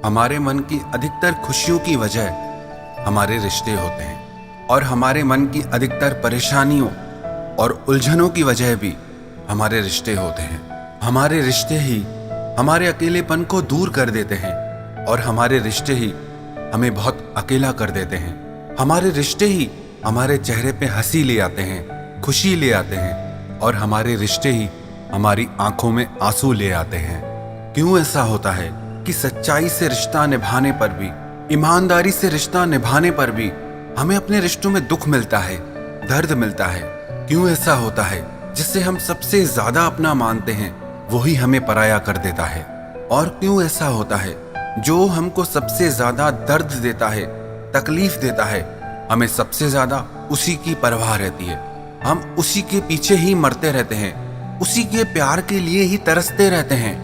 हमारे मन की अधिकतर खुशियों की वजह हमारे रिश्ते होते हैं और हमारे मन की अधिकतर परेशानियों और उलझनों की वजह भी हमारे रिश्ते होते हैं। हमारे रिश्ते ही हमारे अकेलेपन को दूर कर देते हैं और हमारे रिश्ते ही हमें बहुत अकेला कर देते हैं। हमारे रिश्ते ही हमारे चेहरे पे हंसी ले आते हैं, खुशी ले आते हैं और हमारे रिश्ते ही हमारी आंखों में आंसू ले आते हैं। क्यों ऐसा होता है कि सच्चाई से रिश्ता निभाने पर भी, ईमानदारी से रिश्ता निभाने पर भी हमें अपने रिश्तों में दुख मिलता है, दर्द मिलता है? क्यों ऐसा होता है जिससे हम सबसे ज्यादा अपना मानते हैं वही हमें पराया कर देता है? और क्यों ऐसा होता है जो हमको सबसे ज्यादा दर्द देता है, तकलीफ देता है, हमें सबसे ज्यादा उसी की परवाह रहती है? हम उसी के पीछे ही मरते रहते हैं, उसी के प्यार के लिए ही तरसते रहते हैं।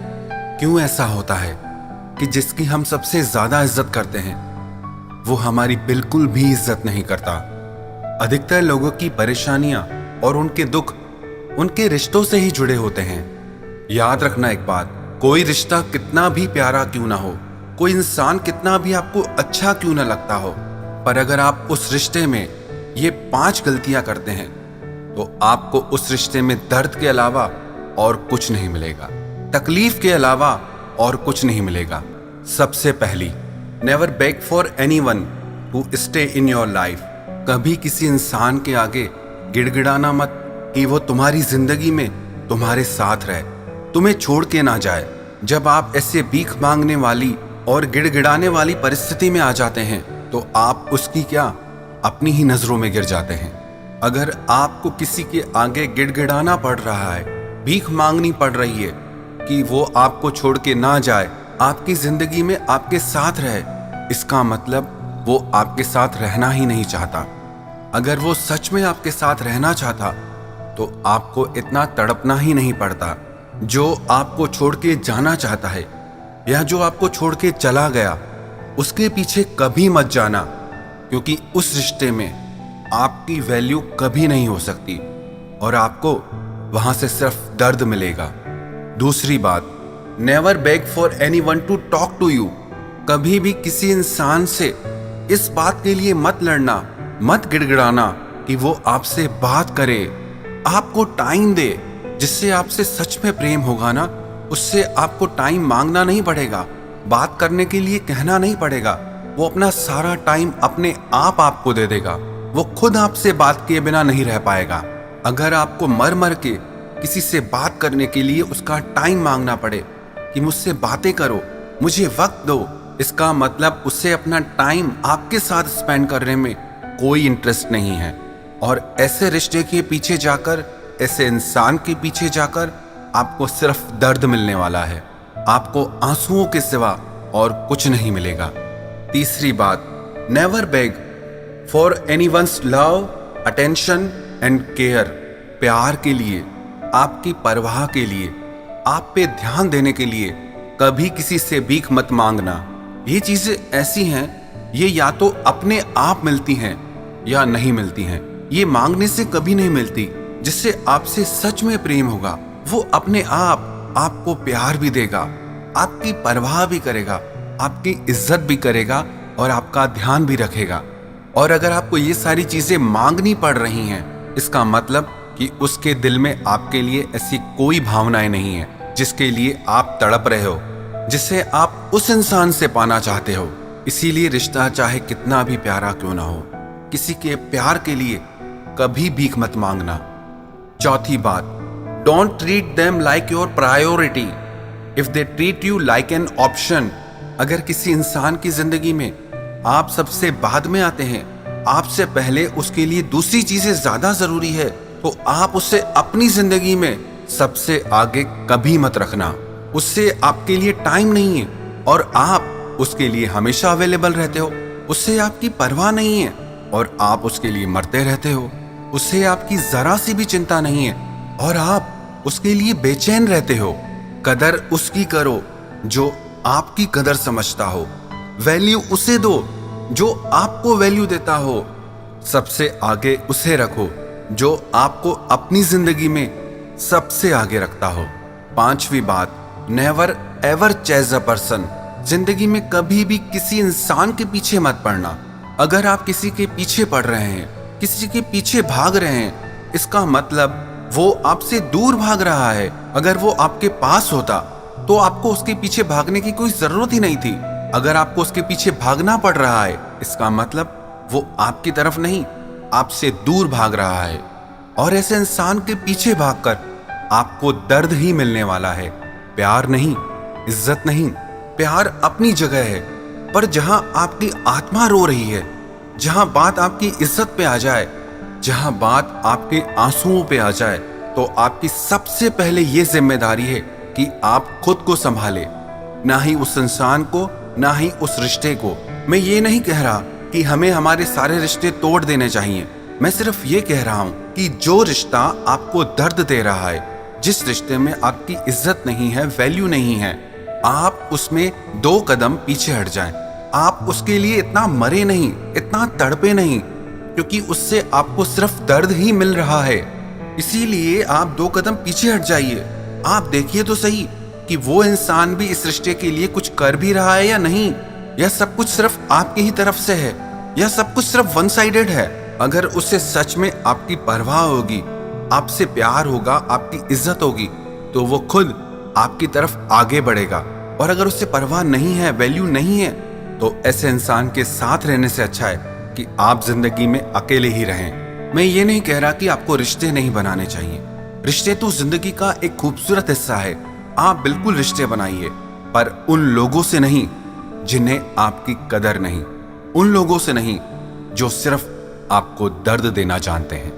क्यों ऐसा होता है कि जिसकी हम सबसे ज्यादा इज्जत करते हैं वो हमारी बिल्कुल भी इज्जत नहीं करता? अधिकतर लोगों की परेशानियां और उनके दुख उनके रिश्तों से ही जुड़े होते हैं। याद रखना एक बात, कोई रिश्ता कितना भी प्यारा क्यों ना हो, कोई इंसान कितना भी आपको अच्छा क्यों ना लगता हो, पर अगर आप उस रिश्ते में ये 5 गलतियां करते हैं तो आपको उस रिश्ते में दर्द के अलावा और कुछ नहीं मिलेगा, तकलीफ के अलावा और कुछ नहीं मिलेगा। सबसे पहली, never beg for anyone to stay in your life. कभी किसी इंसान के आगे गिड़गिड़ाना मत कि वो तुम्हारी जिंदगी में तुम्हारे साथ रहे, तुम्हें छोड़ के ना जाए। जब आप ऐसे भीख मांगने वाली और गिड़गिड़ाने वाली परिस्थिति में आ जाते हैं तो आप उसकी क्या, अपनी ही नजरों में गिर जाते हैं। अगर आपको किसी के आगे गिड़गिड़ाना पड़ रहा है, भीख मांगनी पड़ रही है कि वो आपको छोड़ के ना जाए, आपकी जिंदगी में आपके साथ रहे, इसका मतलब वो आपके साथ रहना ही नहीं चाहता। अगर वो सच में आपके साथ रहना चाहता तो आपको इतना तड़पना ही नहीं पड़ता। जो आपको छोड़ के जाना चाहता है या जो आपको छोड़ के चला गया, उसके पीछे कभी मत जाना, क्योंकि उस रिश्ते में आपकी वैल्यू कभी नहीं हो सकती और आपको वहां से सिर्फ दर्द मिलेगा। दूसरी बात, never beg for anyone to talk to you. कभी भी किसी इंसान से इस बात के लिए मत लड़ना, मत गिड़गिड़ाना कि वो आपसे बात करे, आपको टाइम दे। जिससे आपसे सच में प्रेम होगा ना, उससे आपको टाइम मांगना नहीं पड़ेगा, बात करने के लिए कहना नहीं पड़ेगा। वो अपना सारा टाइम अपने आप आपको दे देगा। वो खुद आपसे बात किए बिना नहीं रह पाएगा। अगर आपको मर मर के किसी से बात करने के लिए उसका टाइम मांगना पड़े कि मुझसे बातें करो, मुझे वक्त दो, इसका मतलब उससे अपना टाइम आपके साथ स्पेंड करने में कोई इंटरेस्ट नहीं है। और ऐसे रिश्ते के पीछे जाकर, ऐसे इंसान के पीछे जाकर आपको सिर्फ दर्द मिलने वाला है, आपको आंसुओं के सिवा और कुछ नहीं मिलेगा। तीसरी बात, never beg for anyone's love, attention and care. प्यार के लिए, आपकी परवाह के लिए, आप पे ध्यान देने के लिए कभी किसी से भीख मत मांगना। ये चीजें ऐसी हैं, ये या तो अपने आप मिलती हैं या नहीं मिलती हैं। ये मांगने से कभी नहीं मिलती। जिससे आपसे सच में प्रेम होगा वो अपने आप आपको प्यार भी देगा, आपकी परवाह भी करेगा, आपकी इज्जत भी करेगा और आपका ध्यान भी रखेगा। और अगर आपको ये सारी चीजें मांगनी पड़ रही हैं, इसका मतलब कि उसके दिल में आपके लिए ऐसी कोई भावनाएं नहीं है जिसके लिए आप तड़प रहे हो, जिसे आप उस इंसान से पाना चाहते हो। इसीलिए रिश्ता चाहे कितना भी प्यारा क्यों ना हो, किसी के प्यार के लिए कभी भीख मत मांगना। चौथी बात, don't treat them like your priority if they treat you like an option. अगर किसी इंसान की जिंदगी में आप सबसे बाद में आते हैं, आपसे पहले उसके लिए दूसरी चीजें ज्यादा जरूरी है, तो आप उससे अपनी जिंदगी में सबसे आगे कभी मत रखना। उससे आपके लिए टाइम नहीं है और आप उसके लिए हमेशा अवेलेबल रहते हो। उससे आपकी परवाह नहीं है और आप उसके लिए मरते रहते हो। उससे आपकी जरा सी भी चिंता नहीं है और आप उसके लिए बेचैन रहते हो। कदर उसकी करो जो आपकी कदर समझता हो। वैल्यू उसे दो जो आपको वैल्यू देता हो। सबसे आगे उसे रखो जो आपको अपनी जिंदगी में सबसे आगे रखता हो। पांचवी बात, never ever chase a person जिंदगी में कभी भी किसी इंसान के पीछे मत पड़ना। अगर आप किसी के पीछे पड़ रहे हैं, किसी के पीछे भाग रहे हैं, इसका मतलब वो आपसे दूर भाग रहा है। अगर वो आपके पास होता तो आपको उसके पीछे भागने की कोई जरूरत ही नहीं थी। अगर आपको उसके पीछे भागना पड़ रहा है, इसका मतलब वो आपकी तरफ नहीं, आपसे दूर भाग रहा है। और ऐसे इंसान के पीछे भागकर आपको दर्द ही मिलने वाला है, प्यार नहीं, इज्जत नहीं। प्यार अपनी जगह है, पर जहां आपकी आत्मा रो रही है, जहां बात आपकी इज्जत पे आ जाए, जहां बात आपके आंसुओं पे आ जाए, तो आपकी सबसे पहले ये जिम्मेदारी है कि आप खुद को संभाले, ना ही उस इंसान को, ना ही उस रिश्ते को। मैं ये नहीं कह रहा कि हमें हमारे सारे रिश्ते तोड़ देने चाहिए। मैं सिर्फ ये कह रहा हूं कि जो रिश्ता आपको दर्द दे रहा है, जिस रिश्ते में आपकी इज्जत नहीं है, वैल्यू नहीं है, आप उसमें 2 कदम पीछे हट जाएं। आप उसके लिए इतना मरे नहीं, इतना तड़पे नहीं, क्योंकि उससे आपको सिर्फ दर्द ही मिल रहा है। इसीलिए आप 2 कदम पीछे हट जाइए। आप देखिए तो सही कि वो इंसान भी इस रिश्ते के लिए कुछ कर भी रहा है या नहीं, या सब कुछ सिर्फ आपकी ही तरफ से है, या सब कुछ सिर्फ वन साइडेड है। अगर उसे सच में आपकी परवाह होगी, आपसे प्यार होगा, आपकी इज्जत होगी, तो वो खुद आपकी तरफ आगे बढ़ेगा। और अगर उससे परवाह नहीं है, वैल्यू नहीं है, तो ऐसे इंसान के साथ रहने से अच्छा है कि आप जिंदगी में अकेले ही रहें। मैं ये नहीं कह रहा कि आपको रिश्ते नहीं बनाने चाहिए। रिश्ते तो जिंदगी का एक खूबसूरत हिस्सा है। आप बिल्कुल रिश्ते बनाइए, पर उन लोगों से नहीं जिन्हें आपकी कदर नहीं, उन लोगों से नहीं जो सिर्फ आपको दर्द देना जानते हैं।